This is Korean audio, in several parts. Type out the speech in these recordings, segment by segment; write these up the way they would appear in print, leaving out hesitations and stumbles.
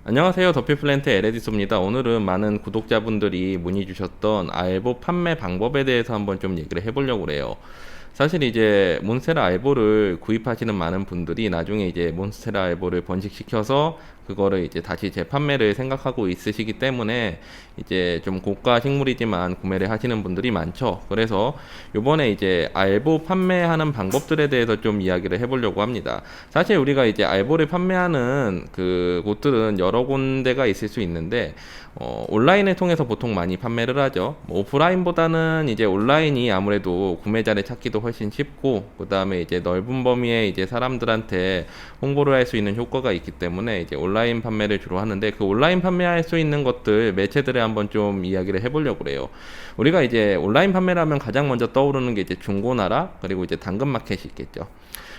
안녕하세요. 더피플랜트 에레디소입니다. 오늘은 많은 구독자분들이 문의 주셨던 알보 판매 방법에 대해서 한번 좀 얘기를 해보려고 그래요. 사실 이제 몬스테라 알보를 구입하시는 많은 분들이 나중에 이제 몬스테라 알보를 번식시켜서 그거를 이제 다시 재판매를 생각하고 있으시기 때문에 이제 좀 고가 식물이지만 구매를 하시는 분들이 많죠. 그래서 요번에 이제 알보 판매하는 방법들에 대해서 좀 이야기를 해보려고 합니다. 사실 우리가 이제 알보를 판매하는 그 곳들은 여러 군데가 있을 수 있는데 온라인을 통해서 보통 많이 판매를 하죠. 뭐 오프라인보다는 이제 온라인이 아무래도 구매자를 찾기도 훨씬 쉽고, 그 다음에 이제 넓은 범위의 이제 사람들한테 홍보를 할 수 있는 효과가 있기 때문에 이제 온라인 판매를 주로 하는데, 그 온라인 판매할 수 있는 것들 매체들에 한번 좀 이야기를 해보려고 그래요. 우리가 이제 온라인 판매를 하면 가장 먼저 떠오르는 게 이제 중고나라, 그리고 이제 당근마켓이 있겠죠.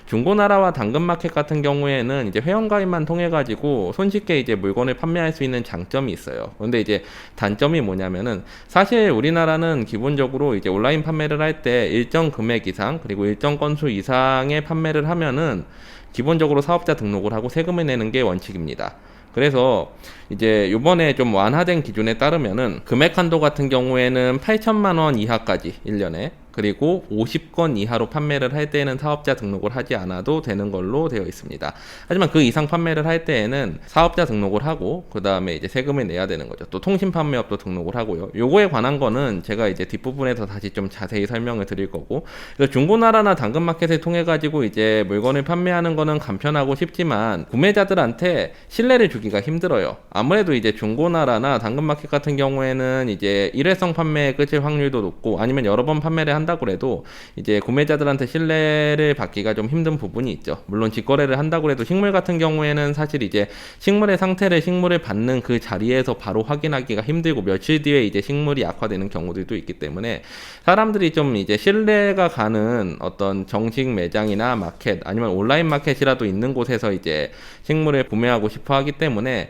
중고나라와 당근마켓 같은 경우에는 이제 회원가입만 통해 가지고 손쉽게 이제 물건을 판매할 수 있는 장점이 있어요. 근데 이제 단점이 뭐냐면은, 사실 우리나라는 기본적으로 이제 온라인 판매를 할 때 일정 금액 이상 그리고 일정 건수 이상의 판매를 하면은 기본적으로 사업자 등록을 하고 세금을 내는 게 원칙입니다. 그래서 이제 요번에 좀 완화된 기준에 따르면은 금액 한도 같은 경우에는 8천만 원 이하까지 1년에, 그리고 50건 이하로 판매를 할 때에는 사업자 등록을 하지 않아도 되는 걸로 되어 있습니다. 하지만 그 이상 판매를 할 때에는 사업자 등록을 하고 그 다음에 이제 세금을 내야 되는 거죠. 또 통신판매업도 등록을 하고요. 요거에 관한 거는 제가 이제 뒷부분에서 다시 좀 자세히 설명을 드릴 거고, 그래서 중고나라나 당근마켓을 통해 가지고 이제 물건을 판매하는 거는 간편하고 쉽지만 구매자들한테 신뢰를 주기가 힘들어요. 아무래도 이제 중고나라나 당근마켓 같은 경우에는 이제 일회성 판매에 끝일 확률도 높고, 아니면 여러 번 판매를 한다고 해도 이제 구매자들한테 신뢰를 받기가 좀 힘든 부분이 있죠. 물론 직거래를 한다고 해도 식물 같은 경우에는 사실 이제 식물의 상태를 식물을 받는 그 자리에서 바로 확인하기가 힘들고, 며칠 뒤에 이제 식물이 약화되는 경우들도 있기 때문에 사람들이 좀 이제 신뢰가 가는 어떤 정식 매장이나 마켓, 아니면 온라인 마켓이라도 있는 곳에서 이제 식물을 구매하고 싶어 하기 때문에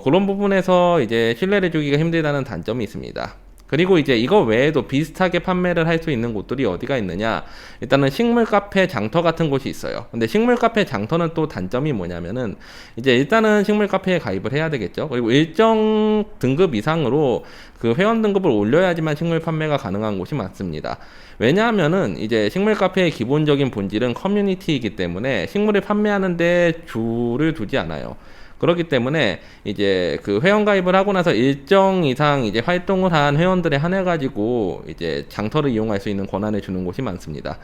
그런 부분에서 이제 신뢰를 주기가 힘들다는 단점이 있습니다. 그리고 이제 이거 외에도 비슷하게 판매를 할 수 있는 곳들이 어디가 있느냐, 일단은 식물 카페 장터 같은 곳이 있어요. 근데 식물 카페 장터는 또 단점이 뭐냐면은, 이제 일단은 식물 카페에 가입을 해야 되겠죠. 그리고 일정 등급 이상으로 그 회원 등급을 올려야지만 식물 판매가 가능한 곳이 많습니다. 왜냐하면은 이제 식물 카페의 기본적인 본질은 커뮤니티이기 때문에 식물을 판매하는데 주를 두지 않아요. 그렇기 때문에 이제 그 회원 가입을 하고 나서 일정 이상 이제 활동을 한 회원들에 한해 가지고 이제 장터를 이용할 수 있는 권한을 주는 곳이 많습니다.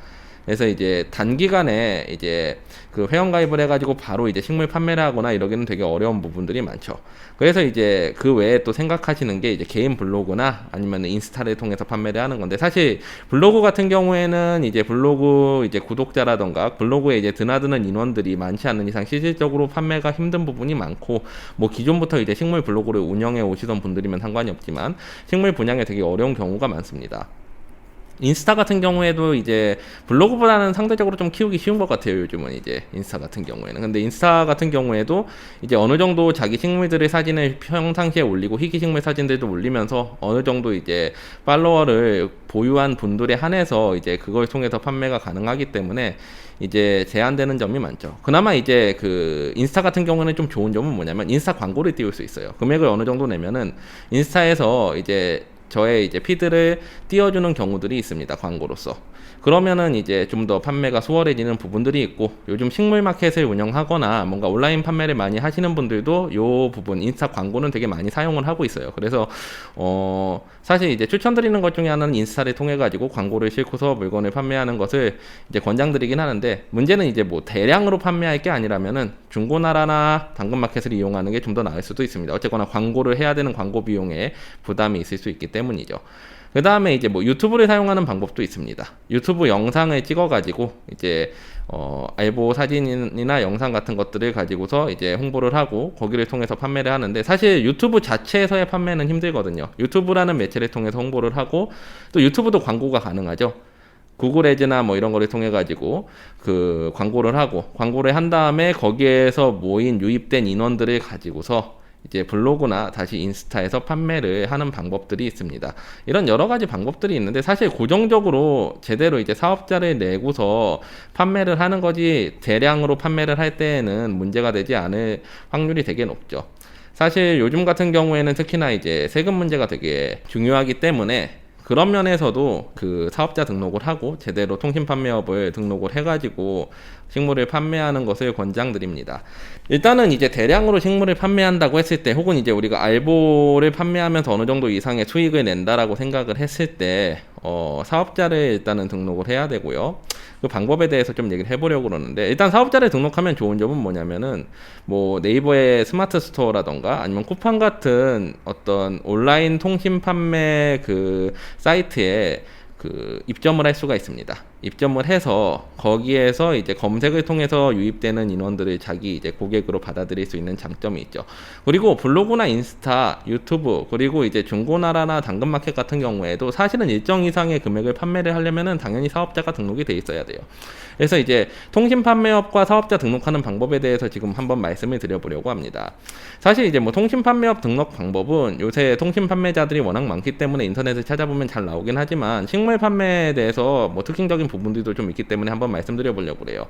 그래서 이제 단기간에 이제 그 회원 가입을 해가지고 바로 이제 식물 판매를 하거나 이러기는 되게 어려운 부분들이 많죠. 그래서 이제 그 외에 또 생각하시는 게 이제 개인 블로그나 아니면 인스타를 통해서 판매를 하는 건데, 사실 블로그 같은 경우에는 이제 블로그 이제 구독자라던가 블로그에 이제 드나드는 인원들이 많지 않은 이상 실질적으로 판매가 힘든 부분이 많고, 뭐 기존부터 이제 식물 블로그를 운영해 오시던 분들이면 상관이 없지만 식물 분양에 되게 어려운 경우가 많습니다. 인스타 같은 경우에도 이제 블로그보다는 상대적으로 좀 키우기 쉬운 것 같아요, 요즘은 이제 인스타 같은 경우에는. 근데 인스타 같은 경우에도 이제 어느 정도 자기 식물들의 사진을 평상시에 올리고 희귀식물 사진들도 올리면서 어느 정도 이제 팔로워를 보유한 분들에 한해서 이제 그걸 통해서 판매가 가능하기 때문에 이제 제한되는 점이 많죠. 그나마 이제 그 인스타 같은 경우는 좀 좋은 점은 뭐냐면, 인스타 광고를 띄울 수 있어요. 금액을 어느 정도 내면은 인스타에서 이제 저의 이제 피드를 띄워주는 경우들이 있습니다, 광고로서. 그러면은 이제 좀 더 판매가 수월해지는 부분들이 있고, 요즘 식물 마켓을 운영하거나 뭔가 온라인 판매를 많이 하시는 분들도 요 부분 인스타 광고는 되게 많이 사용을 하고 있어요. 그래서 사실 이제 추천드리는 것 중에 하나는 인스타를 통해 가지고 광고를 싣고서 물건을 판매하는 것을 이제 권장드리긴 하는데, 문제는 이제 뭐 대량으로 판매할 게 아니라면은 중고나라나 당근마켓을 이용하는 게 좀 더 나을 수도 있습니다. 어쨌거나 광고를 해야 되는 광고 비용에 부담이 있을 수 있기 때문이죠. 그 다음에 이제 뭐 유튜브를 사용하는 방법도 있습니다. 유튜브 영상을 찍어가지고 이제 알보 사진이나 영상 같은 것들을 가지고서 이제 홍보를 하고 거기를 통해서 판매를 하는데, 사실 유튜브 자체에서의 판매는 힘들거든요. 유튜브라는 매체를 통해서 홍보를 하고, 또 유튜브도 광고가 가능하죠. 구글 애즈나 뭐 이런 거를 통해 가지고 그 광고를 하고, 광고를 한 다음에 거기에서 모인 유입된 인원들을 가지고서 이제 블로그나 다시 인스타에서 판매를 하는 방법들이 있습니다. 이런 여러 가지 방법들이 있는데, 사실 고정적으로 제대로 이제 사업자를 내고서 판매를 하는 거지 대량으로 판매를 할 때에는 문제가 되지 않을 확률이 되게 높죠. 사실 요즘 같은 경우에는 특히나 이제 세금 문제가 되게 중요하기 때문에 그런 면에서도 그 사업자 등록을 하고 제대로 통신판매업을 등록을 해가지고 식물을 판매하는 것을 권장드립니다. 일단은 이제 대량으로 식물을 판매한다고 했을 때, 혹은 이제 우리가 알보를 판매하면서 어느 정도 이상의 수익을 낸다라고 생각을 했을 때, 사업자를 일단은 등록을 해야 되고요. 그 방법에 대해서 좀 얘기를 해보려고 그러는데, 일단 사업자를 등록하면 좋은 점은 뭐냐면은 뭐 네이버의 스마트 스토어라던가 아니면 쿠팡 같은 어떤 온라인 통신 판매 그 사이트에 그 입점을 할 수가 있습니다. 입점을 해서 거기에서 이제 검색을 통해서 유입되는 인원들을 자기 이제 고객으로 받아들일 수 있는 장점이 있죠. 그리고 블로그나 인스타, 유튜브, 그리고 이제 중고나라나 당근마켓 같은 경우에도 사실은 일정 이상의 금액을 판매를 하려면은 당연히 사업자가 등록이 돼 있어야 돼요. 그래서 이제 통신 판매업과 사업자 등록하는 방법에 대해서 지금 한번 말씀을 드려보려고 합니다. 사실 이제 뭐 통신 판매업 등록 방법은 요새 통신 판매자들이 워낙 많기 때문에 인터넷을 찾아보면 잘 나오긴 하지만, 식물 판매에 대해서 뭐 특징적인 부분들도 좀 있기 때문에 한번 말씀드려 보려고 그래요.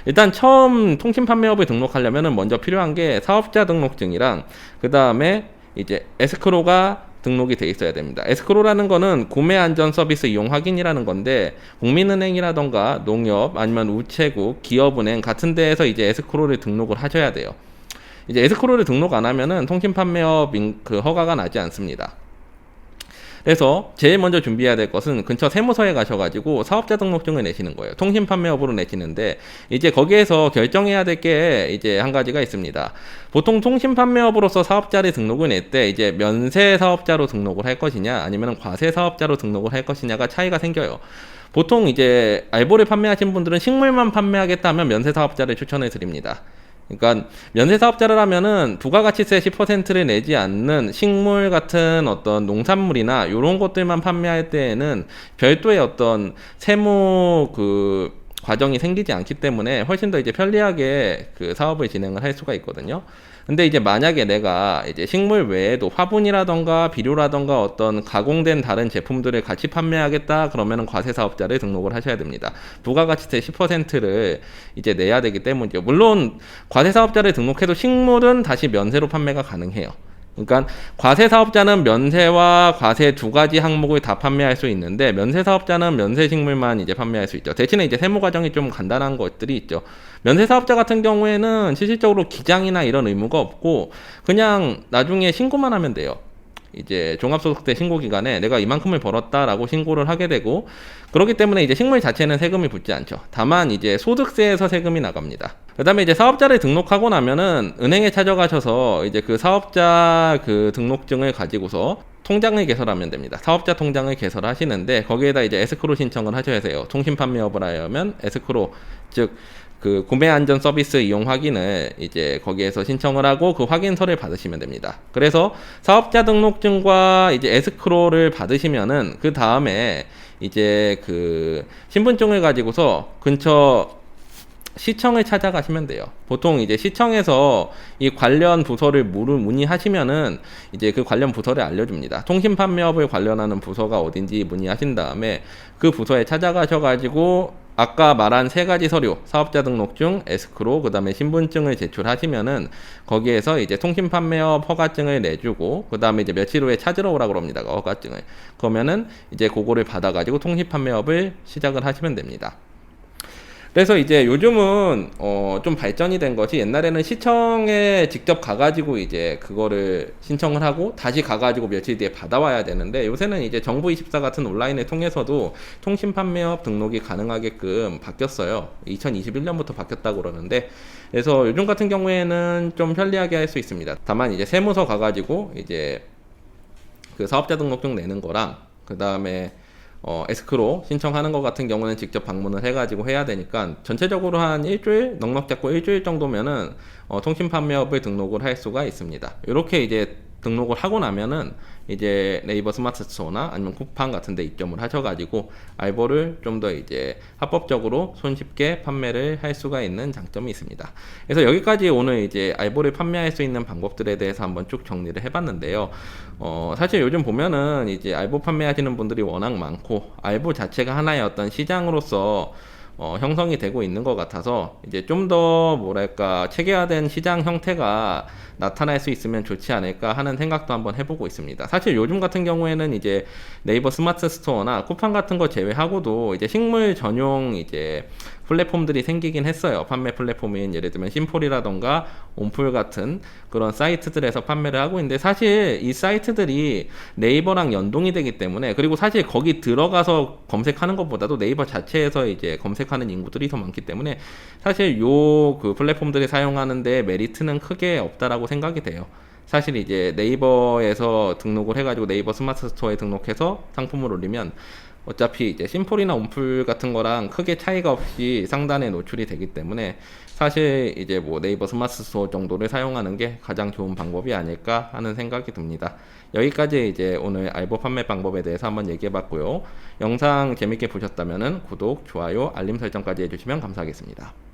일단 처음 통신 판매업을 등록하려면은 먼저 필요한 게 사업자 등록증이랑 그 다음에 이제 에스크로가 등록이 돼 있어야 됩니다. 에스크로라는 거는 구매 안전 서비스 이용 확인이라는 건데, 국민은행이라던가 농협 아니면 우체국, 기업은행 같은 데에서 이제 에스크로를 등록을 하셔야 돼요. 이제 에스크로를 등록 안 하면은 통신 판매업 그 허가가 나지 않습니다. 그래서 제일 먼저 준비해야 될 것은 근처 세무서에 가셔가지고 사업자 등록증을 내시는 거예요. 통신 판매업으로 내시는데, 이제 거기에서 결정해야 될 게 이제 한 가지가 있습니다. 보통 통신 판매업으로서 사업자를 등록을 낼 때 이제 면세 사업자로 등록을 할 것이냐 아니면 과세 사업자로 등록을 할 것이냐가 차이가 생겨요. 보통 이제 알보를 판매하신 분들은 식물만 판매하겠다 하면 면세 사업자를 추천을 드립니다. 그러니까 면세 사업자를 하면은 부가가치세 10%를 내지 않는 식물 같은 어떤 농산물이나 이런 것들만 판매할 때에는 별도의 어떤 세무 그 과정이 생기지 않기 때문에 훨씬 더 이제 편리하게 그 사업을 진행을 할 수가 있거든요. 근데 이제 만약에 내가 이제 식물 외에도 화분이라던가 비료라던가 어떤 가공된 다른 제품들을 같이 판매하겠다 그러면은 과세 사업자를 등록을 하셔야 됩니다. 부가가치세 10%를 이제 내야 되기 때문이죠. 물론 과세 사업자를 등록해도 식물은 다시 면세로 판매가 가능해요. 그러니까 과세 사업자는 면세와 과세 두 가지 항목을 다 판매할 수 있는데, 면세 사업자는 면세 식물만 이제 판매할 수 있죠. 대신에 이제 세무 과정이 좀 간단한 것들이 있죠. 면세 사업자 같은 경우에는 실질적으로 기장이나 이런 의무가 없고 그냥 나중에 신고만 하면 돼요. 이제 종합소득세 신고 기간에 내가 이만큼을 벌었다라고 신고를 하게 되고, 그렇기 때문에 이제 식물 자체는 세금이 붙지 않죠. 다만 이제 소득세에서 세금이 나갑니다. 그 다음에 이제 사업자를 등록하고 나면은 은행에 찾아가셔서 이제 그 사업자 그 등록증을 가지고서 통장을 개설하면 됩니다. 사업자 통장을 개설하시는데 거기에다 이제 에스크로 신청을 하셔야 돼요. 통신 판매업을 하려면 에스크로, 즉 그 구매 안전 서비스 이용 확인을 이제 거기에서 신청을 하고 그 확인서를 받으시면 됩니다. 그래서 사업자 등록증과 이제 에스크로를 받으시면은 그 다음에 이제 그 신분증을 가지고서 근처 시청을 찾아가시면 돼요. 보통 이제 시청에서 이 관련 부서를 문의하시면은 이제 그 관련 부서를 알려줍니다. 통신 판매업을 관련하는 부서가 어딘지 문의하신 다음에 그 부서에 찾아가셔가지고 아까 말한 세 가지 서류, 사업자 등록증, 에스크로, 그 다음에 신분증을 제출하시면은 거기에서 이제 통신 판매업 허가증을 내주고, 그 다음에 이제 며칠 후에 찾으러 오라고 합니다. 허가증을. 그러면은 이제 그거를 받아가지고 통신 판매업을 시작을 하시면 됩니다. 그래서 이제 요즘은 좀 발전이 된 것이, 옛날에는 시청에 직접 가가지고 이제 그거를 신청을 하고 다시 가가지고 며칠 뒤에 받아와야 되는데, 요새는 이제 정부24 같은 온라인을 통해서도 통신 판매업 등록이 가능하게끔 바뀌었어요. 2021년부터 바뀌었다고 그러는데, 그래서 요즘 같은 경우에는 좀 편리하게 할 수 있습니다. 다만 이제 세무서 가가지고 이제 그 사업자 등록증 내는 거랑 그 다음에 에스크로 신청하는 것 같은 경우는 직접 방문을 해가지고 해야 되니까 전체적으로 한 일주일, 넉넉 잡고 일주일 정도면은 통신 판매업을 등록을 할 수가 있습니다. 이렇게 이제 등록을 하고 나면은 이제 네이버 스마트 스토어나 아니면 쿠팡 같은 데 입점을 하셔가지고 알보를 좀 더 이제 합법적으로 손쉽게 판매를 할 수가 있는 장점이 있습니다. 그래서 여기까지 오늘 이제 알보를 판매할 수 있는 방법들에 대해서 한번 쭉 정리를 해봤는데요. 사실 요즘 보면은 이제 알보 판매하시는 분들이 워낙 많고, 알보 자체가 하나의 어떤 시장으로서 형성이 되고 있는 것 같아서 이제 좀 더 뭐랄까 체계화된 시장 형태가 나타날 수 있으면 좋지 않을까 하는 생각도 한번 해보고 있습니다. 사실 요즘 같은 경우에는 이제 네이버 스마트 스토어나 쿠팡 같은 거 제외하고도 이제 식물 전용 이제 플랫폼들이 생기긴 했어요. 판매 플랫폼인 예를 들면 심폴이라던가 온풀 같은 그런 사이트들에서 판매를 하고 있는데, 사실 이 사이트들이 네이버랑 연동이 되기 때문에, 그리고 사실 거기 들어가서 검색하는 것보다도 네이버 자체에서 이제 검색하는 인구들이 더 많기 때문에 사실 요 그 플랫폼들이 사용하는데 메리트는 크게 없다라고 생각이 돼요. 사실 이제 네이버에서 등록을 해가지고 네이버 스마트 스토어에 등록해서 상품을 올리면 어차피 이제 심폴이나 온풀 같은 거랑 크게 차이가 없이 상단에 노출이 되기 때문에 사실 이제 뭐 네이버 스마트 스토어 정도를 사용하는 게 가장 좋은 방법이 아닐까 하는 생각이 듭니다. 여기까지 이제 오늘 알보 판매 방법에 대해서 한번 얘기해 봤고요. 영상 재밌게 보셨다면 구독, 좋아요, 알림 설정까지 해주시면 감사하겠습니다.